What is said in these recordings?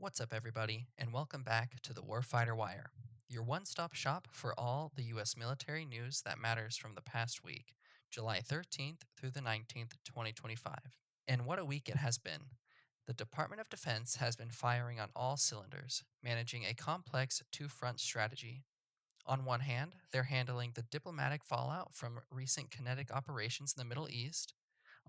What's up, everybody, and welcome back to the Warfighter Wire, your one stop shop for all the U.S. military news that matters from the past week, July 13th through the 19th, 2025. And what a week it has been! The Department of Defense has been firing on all cylinders, managing a complex two front strategy. On one hand, they're handling the diplomatic fallout from recent kinetic operations in the Middle East.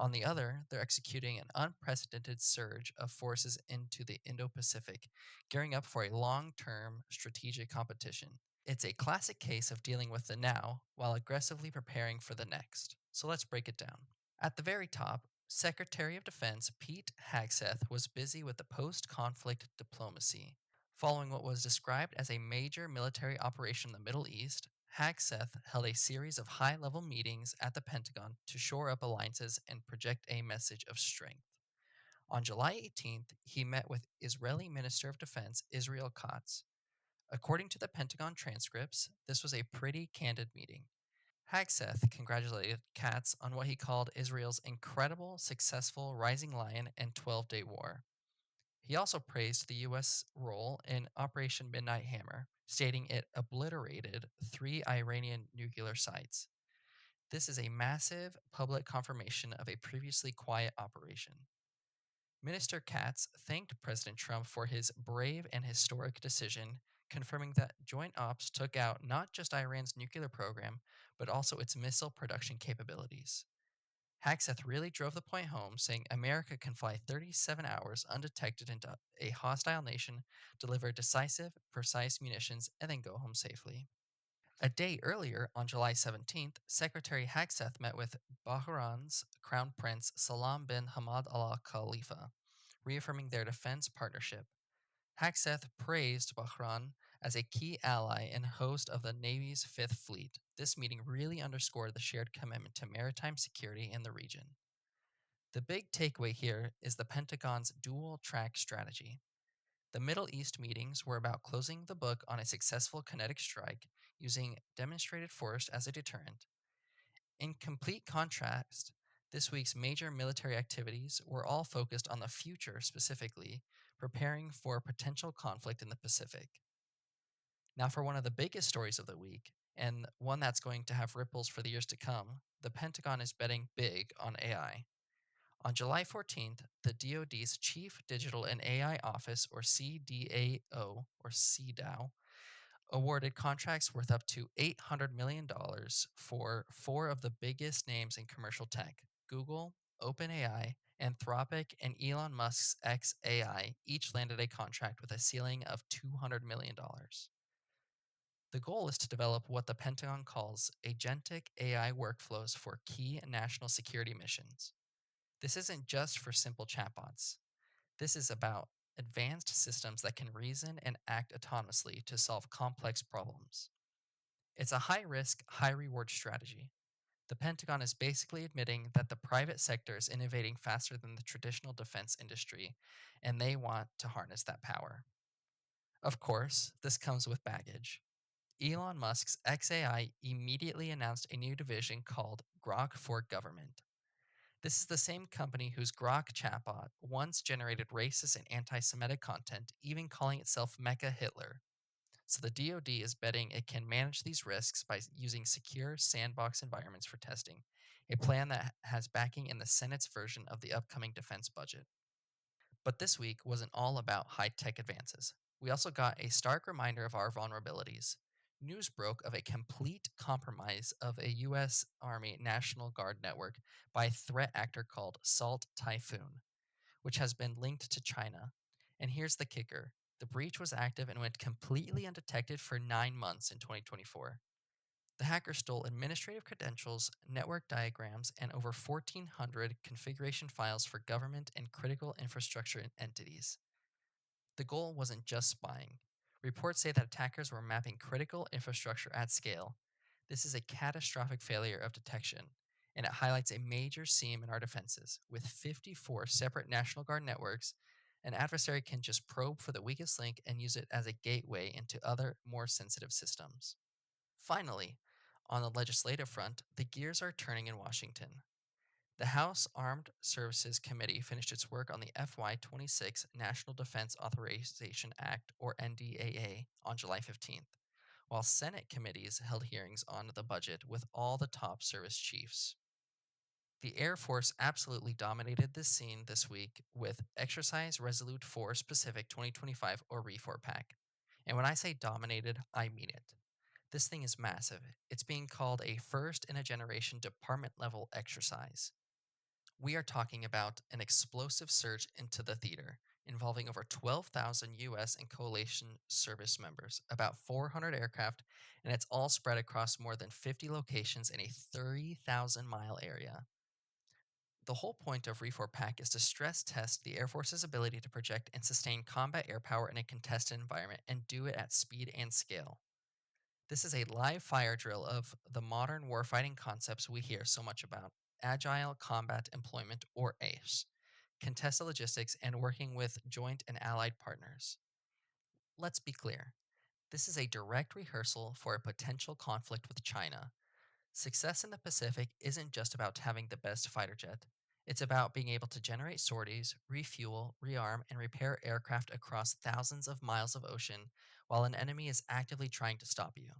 On the other, they're executing an unprecedented surge of forces into the Indo Pacific, gearing up for a long term strategic competition. It's a classic case of dealing with the now while aggressively preparing for the next. So let's break it down. At the very top, Secretary of Defense Pete Hegseth was busy with the post conflict diplomacy. Following what was described as a major military operation in the Middle East, Hegseth held a series of high level meetings at the Pentagon to shore up alliances and project a message of strength. On July 18th, he met with Israeli Minister of Defense Israel Katz. According to the Pentagon transcripts, this was a pretty candid meeting. Hegseth congratulated Katz on what he called Israel's incredible, successful Rising Lion and 12-day war. He also praised the U.S. role in Operation Midnight Hammer, stating it obliterated three Iranian nuclear sites. This is a massive public confirmation of a previously quiet operation. Minister Katz thanked President Trump for his brave and historic decision, confirming that joint ops took out not just Iran's nuclear program, but also its missile production capabilities. Hagseth really drove the point home, saying America can fly 37 hours undetected into a hostile nation, deliver decisive, precise munitions, and then go home safely. A day earlier, on July 17th, Secretary Hagseth met with Bahrain's Crown Prince Salam bin Hamad Al Khalifa, reaffirming their defense partnership. Hagseth praised Bahrain as a key ally and host of the Navy's Fifth Fleet. This meeting really underscored the shared commitment to maritime security in the region. The big takeaway here is the Pentagon's dual track strategy. The Middle East meetings were about closing the book on a successful kinetic strike using demonstrated force as a deterrent. In complete contrast, this week's major military activities were all focused on the future, specifically preparing for potential conflict in the Pacific. Now, for one of the biggest stories of the week, and one that's going to have ripples for the years to come, the Pentagon is betting big on AI. On July 14th, the DoD's Chief Digital and AI Office, or CDAO, or CDAO, awarded contracts worth up to $800 million for four of the biggest names in commercial tech: Google, OpenAI, Anthropic, and Elon Musk's xAI each landed a contract with a ceiling of $200 million. The goal is to develop what the Pentagon calls agentic AI workflows for key national security missions. This isn't just for simple chatbots. This is about advanced systems that can reason and act autonomously to solve complex problems. It's a high risk, high reward strategy. The Pentagon is basically admitting that the private sector is innovating faster than the traditional defense industry, and they want to harness that power. Of course, this comes with baggage. Elon Musk's xAI immediately announced a new division called Grok for Government. This is the same company whose Grok chatbot once generated racist and anti Semitic content, even calling itself Mecha Hitler. So the DoD is betting it can manage these risks by using secure sandbox environments for testing, a plan that has backing in the Senate's version of the upcoming defense budget. But this week wasn't all about high tech advances. We also got a stark reminder of our vulnerabilities. News broke of a complete compromise of a U.S. Army National Guard network by a threat actor called Salt Typhoon, which has been linked to China. And here's the kicker: the breach was active and went completely undetected for 9 months in 2024. The hacker stole administrative credentials, network diagrams, and over 1,400 configuration files for government and critical infrastructure entities. The goal wasn't just spying. Reports say that attackers were mapping critical infrastructure at scale. This is a catastrophic failure of detection, and it highlights a major seam in our defenses. With 54 separate National Guard networks, an adversary can just probe for the weakest link and use it as a gateway into other, more sensitive systems. Finally, on the legislative front, the gears are turning in Washington. The House Armed Services Committee finished its work on the FY26 National Defense Authorization Act, or NDAA, on July 15th, while Senate committees held hearings on the budget with all the top service chiefs. The Air Force absolutely dominated this scene this week with Exercise Resolute Force Pacific 2025, or REFORPAC. And when I say dominated, I mean it. This thing is massive. It's being called a first in a generation department level exercise. We are talking about an explosive surge into the theater involving over 12,000 US and coalition service members, about 400 aircraft, and it's all spread across more than 50 locations in a 30,000-mile area. The whole point of REFORPAC is to stress test the Air Force's ability to project and sustain combat air power in a contested environment and do it at speed and scale. This is a live fire drill of the modern warfighting concepts we hear so much about: agile combat employment, or ACE, contested logistics, and working with joint and allied partners. Let's be clear, this is a direct rehearsal for a potential conflict with China. Success in the Pacific isn't just about having the best fighter jet. It's about being able to generate sorties, refuel, rearm, and repair aircraft across thousands of miles of ocean while an enemy is actively trying to stop you.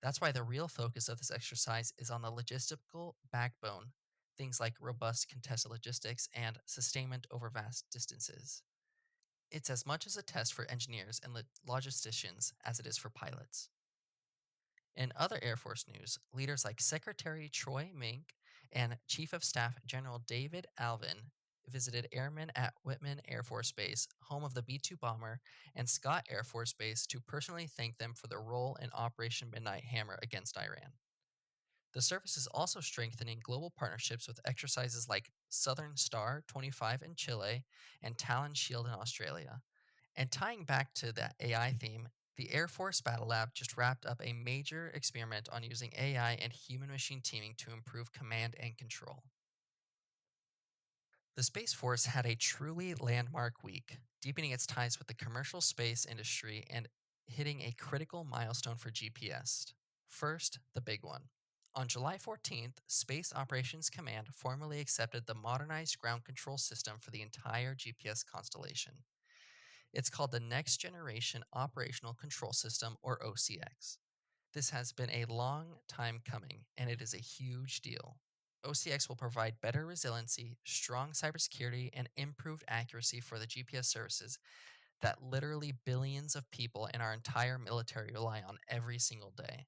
That's why the real focus of this exercise is on the logistical backbone, things like robust contested logistics and sustainment over vast distances. It's as much as a test for engineers and logisticians as it is for pilots. In other Air Force news, leaders like Secretary Troy Mink and Chief of Staff General David Alvin visited airmen at Whitman Air Force Base, home of the B 2 bomber, and Scott Air Force Base to personally thank them for their role in Operation Midnight Hammer against Iran. The service is also strengthening global partnerships with exercises like Southern Star 25 in Chile and Talon Shield in Australia. And tying back to that AI theme, the Air Force Battle Lab just wrapped up a major experiment on using AI and human machine teaming to improve command and control. The Space Force had a truly landmark week, deepening its ties with the commercial space industry and hitting a critical milestone for GPS. First, the big one. On July 14th, Space Operations Command formally accepted the modernized ground control system for the entire GPS constellation. It's called the Next Generation Operational Control System, or OCX. This has been a long time coming, and it is a huge deal. OCX will provide better resiliency, strong cybersecurity, and improved accuracy for the GPS services that literally billions of people in our entire military rely on every single day.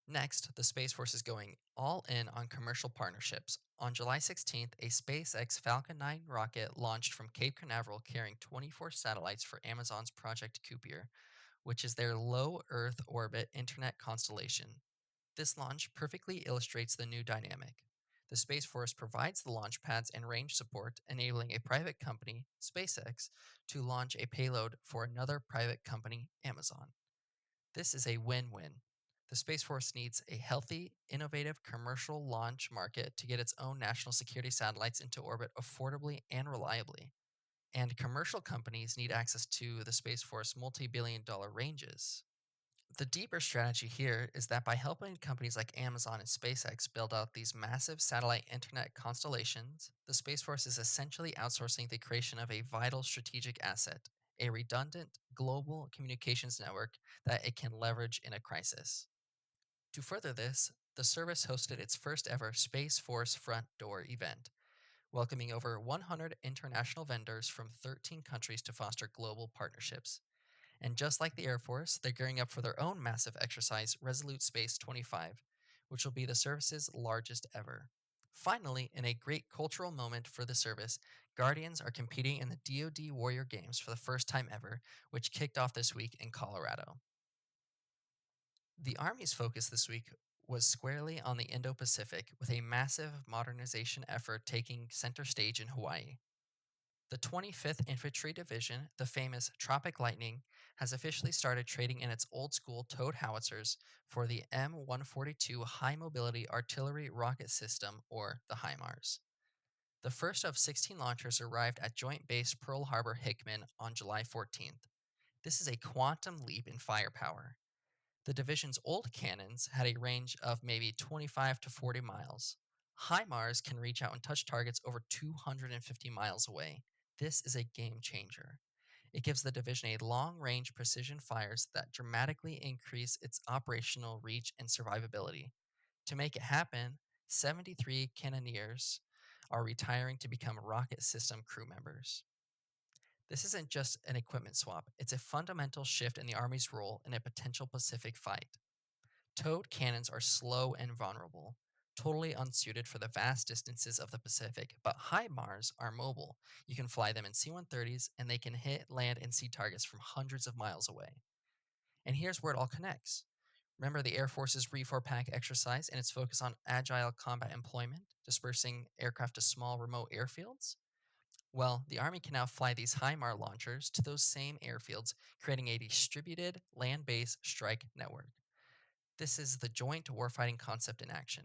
Next, the Space Force is going all in on commercial partnerships. On July 16th, a SpaceX Falcon 9 rocket launched from Cape Canaveral carrying 24 satellites for Amazon's Project Kuiper, which is their low Earth orbit internet constellation. This launch perfectly illustrates the new dynamic. The Space Force provides the launch pads and range support, enabling a private company, SpaceX, to launch a payload for another private company, Amazon. This is a win win. The Space Force needs a healthy, innovative commercial launch market to get its own national security satellites into orbit affordably and reliably. And commercial companies need access to the Space Force multi-billion-dollar ranges. The deeper strategy here is that by helping companies like Amazon and SpaceX build out these massive satellite internet constellations, the Space Force is essentially outsourcing the creation of a vital strategic asset, a redundant global communications network that it can leverage in a crisis. To further this, the service hosted its first ever Space Force Front Door event, welcoming over 100 international vendors from 13 countries to foster global partnerships. And just like the Air Force, they're gearing up for their own massive exercise, Resolute Space 25, which will be the service's largest ever. Finally, in a great cultural moment for the service, Guardians are competing in the DoD Warrior Games for the first time ever, which kicked off this week in Colorado. The Army's focus this week was squarely on the Indo-Pacific, with a massive modernization effort taking center stage in Hawaii. The 25th Infantry Division, the famous Tropic Lightning, has officially started trading in its old school towed howitzers for the M142 High Mobility Artillery Rocket System, or the HIMARS. The first of 16 launchers arrived at Joint Base Pearl Harbor Hickman on July 14th. This is a quantum leap in firepower. The division's old cannons had a range of maybe 25 to 40 miles. HIMARS can reach out and touch targets over 250 miles away. This is a game changer. It gives the division a long range precision fires that dramatically increase its operational reach and survivability. To make it happen, 73 cannoneers are retiring to become rocket system crew members. This isn't just an equipment swap, it's a fundamental shift in the Army's role in a potential Pacific fight. Towed cannons are slow and vulnerable, totally unsuited for the vast distances of the Pacific, but HIMARS are mobile. You can fly them in C 130s, and they can hit, land, and see targets from hundreds of miles away. And here's where it all connects. Remember the Air Force's REFORPAC exercise and its focus on agile combat employment, dispersing aircraft to small remote airfields? Well, the Army can now fly these HIMAR launchers to those same airfields, creating a distributed land based strike network. This is the joint warfighting concept in action.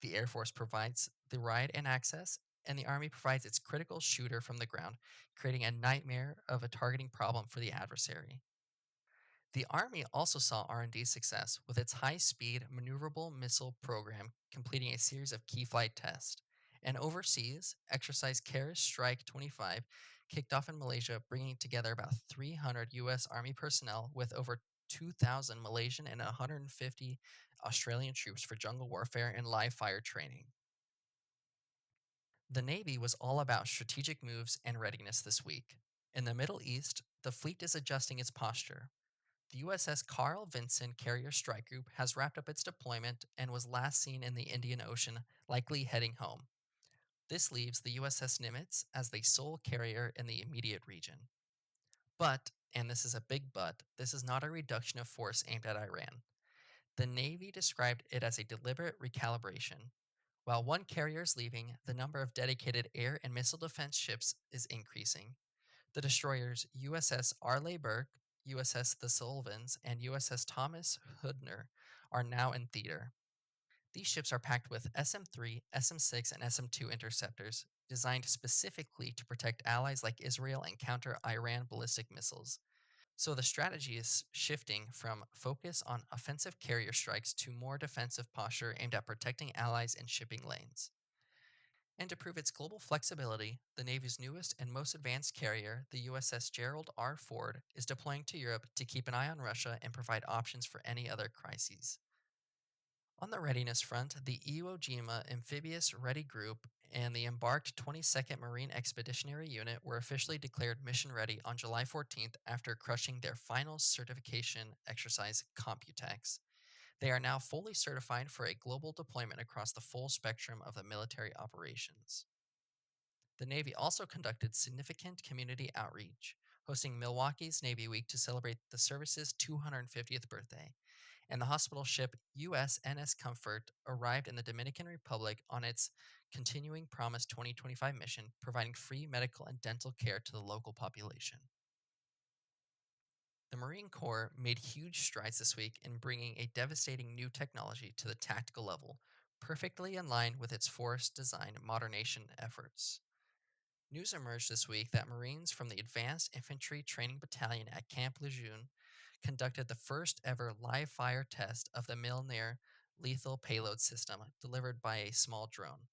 The Air Force provides the ride and access, and the Army provides its critical shooter from the ground, creating a nightmare of a targeting problem for the adversary. The Army also saw R&D success with its high-speed maneuverable missile program completing a series of key flight tests. And overseas, Exercise Strike 25 kicked off in Malaysia, bringing together about 300 U.S. Army personnel with over 2,000 Malaysian and 150 Australian troops for jungle warfare and live fire training. The Navy was all about strategic moves and readiness this week. In the Middle East, the fleet is adjusting its posture. The USS Carl Vinson Carrier Strike Group has wrapped up its deployment and was last seen in the Indian Ocean, likely heading home. This leaves the USS Nimitz as the sole carrier in the immediate region. But, and this is a big but, this is not a reduction of force aimed at Iran. The Navy described it as a deliberate recalibration. While one carrier is leaving, the number of dedicated air and missile defense ships is increasing. The destroyers USS Arleigh Burke, USS The Sullivans, and USS Thomas Hoodner are now in theater. These ships are packed with SM-3, SM-6, and SM-2 interceptors, designed specifically to protect allies like Israel and counter Iran ballistic missiles. So the strategy is shifting from focus on offensive carrier strikes to more defensive posture aimed at protecting allies in shipping lanes. And to prove its global flexibility, the Navy's newest and most advanced carrier, the USS Gerald R. Ford, is deploying to Europe to keep an eye on Russia and provide options for any other crises. On the readiness front, the Iwo Jima Amphibious Ready Group and the embarked 22nd Marine Expeditionary Unit were officially declared mission ready on July 14th after crushing their final certification exercise, Computex. They are now fully certified for a global deployment across the full spectrum of the military operations. The Navy also conducted significant community outreach, hosting Milwaukee's Navy Week to celebrate the service's 250th birthday. And the hospital ship USNS Comfort arrived in the Dominican Republic on its continuing Promise 2025 mission, providing free medical and dental care to the local population. The Marine Corps made huge strides this week in bringing a devastating new technology to the tactical level, perfectly in line with its force design modernization efforts. News emerged this week that Marines from the Advanced Infantry Training Battalion at Camp Lejeune conducted the first ever live fire test of the Mjolnir lethal payload system delivered by a small drone.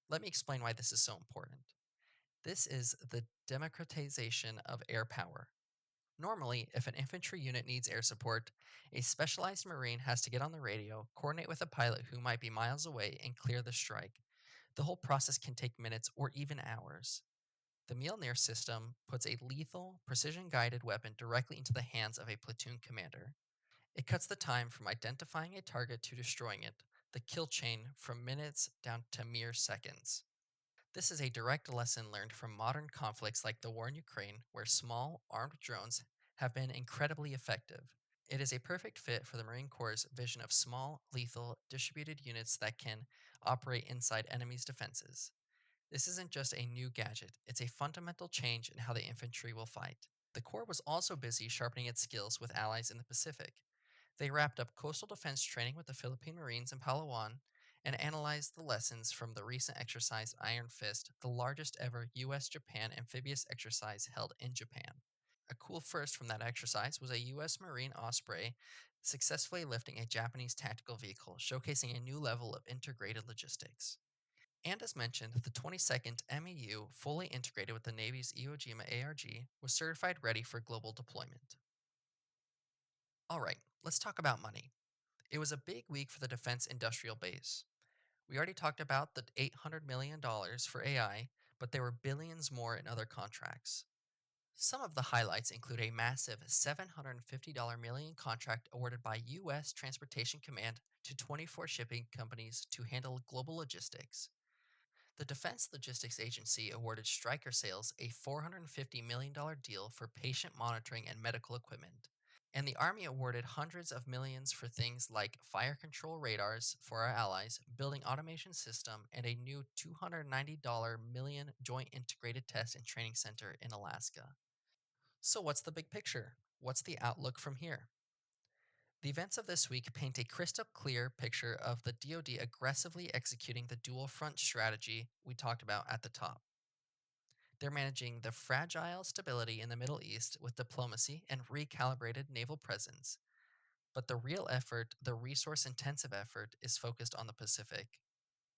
Let me explain why this is so important. This is the democratization of air power. Normally, if an infantry unit needs air support, a specialized Marine has to get on the radio, coordinate with a pilot who might be miles away, and clear the strike. The whole process can take minutes or even hours. The Mjolnir system puts a lethal, precision guided weapon directly into the hands of a platoon commander. It cuts the time from identifying a target to destroying it, the kill chain from minutes down to mere seconds. This is a direct lesson learned from modern conflicts like the war in Ukraine, where small, armed drones have been incredibly effective. It is a perfect fit for the Marine Corps' vision of small, lethal, distributed units that can operate inside enemies' defenses. This isn't just a new gadget, it's a fundamental change in how the infantry will fight. The Corps was also busy sharpening its skills with allies in the Pacific. They wrapped up coastal defense training with the Philippine Marines in Palawan and analyzed the lessons from the recent exercise Iron Fist, the largest ever US Japan amphibious exercise held in Japan. A cool first from that exercise was a US Marine Osprey successfully lifting a Japanese tactical vehicle, showcasing a new level of integrated logistics. And as mentioned, the 22nd MEU, fully integrated with the Navy's Iwo Jima ARG, was certified ready for global deployment. Alright, let's talk about money. It was a big week for the defense industrial base. We already talked about the $800 million for AI, but there were billions more in other contracts. Some of the highlights include a massive $750 million contract awarded by U.S. Transportation Command to 24 shipping companies to handle global logistics. The Defense Logistics Agency awarded Stryker Sales a $450 million deal for patient monitoring and medical equipment. And the Army awarded hundreds of millions for things like fire control radars for our allies, building automation system, and a new $290 million Joint Integrated Test and Training Center in Alaska. So, what's the big picture? What's the outlook from here? The events of this week paint a crystal clear picture of the DoD aggressively executing the dual front strategy we talked about at the top. They're managing the fragile stability in the Middle East with diplomacy and recalibrated naval presence. But the real effort, the resource intensive effort, is focused on the Pacific.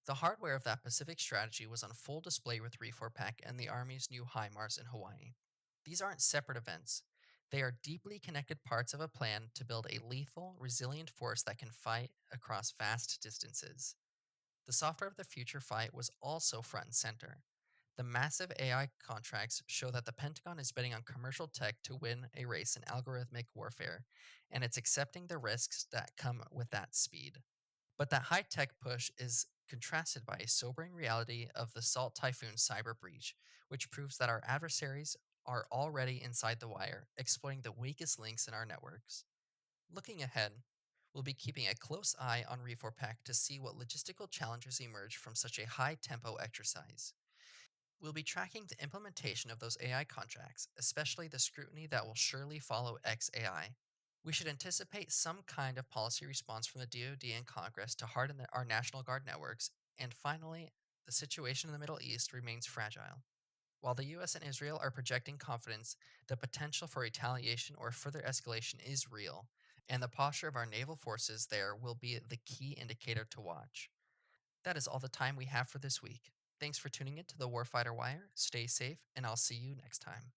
The hardware of that Pacific strategy was on full display with REFORPAC and the Army's new HIMARS in Hawaii. These aren't separate events. They are deeply connected parts of a plan to build a lethal, resilient force that can fight across vast distances. The software of the future fight was also front and center. The massive AI contracts show that the Pentagon is betting on commercial tech to win a race in algorithmic warfare, and it's accepting the risks that come with that speed. But that high tech push is contrasted by a sobering reality of the Salt Typhoon cyber breach, which proves that our adversaries are already inside the wire, exploiting the weakest links in our networks. Looking ahead, we'll be keeping a close eye on ReForPack to see what logistical challenges emerge from such a high tempo exercise. We'll be tracking the implementation of those AI contracts, especially the scrutiny that will surely follow XAI. We should anticipate some kind of policy response from the DoD and Congress to harden our National Guard networks. And finally, the situation in the Middle East remains fragile. While the US and Israel are projecting confidence, the potential for retaliation or further escalation is real, and the posture of our naval forces there will be the key indicator to watch. That is all the time we have for this week. Thanks for tuning in to the Warfighter Wire. Stay safe, and I'll see you next time.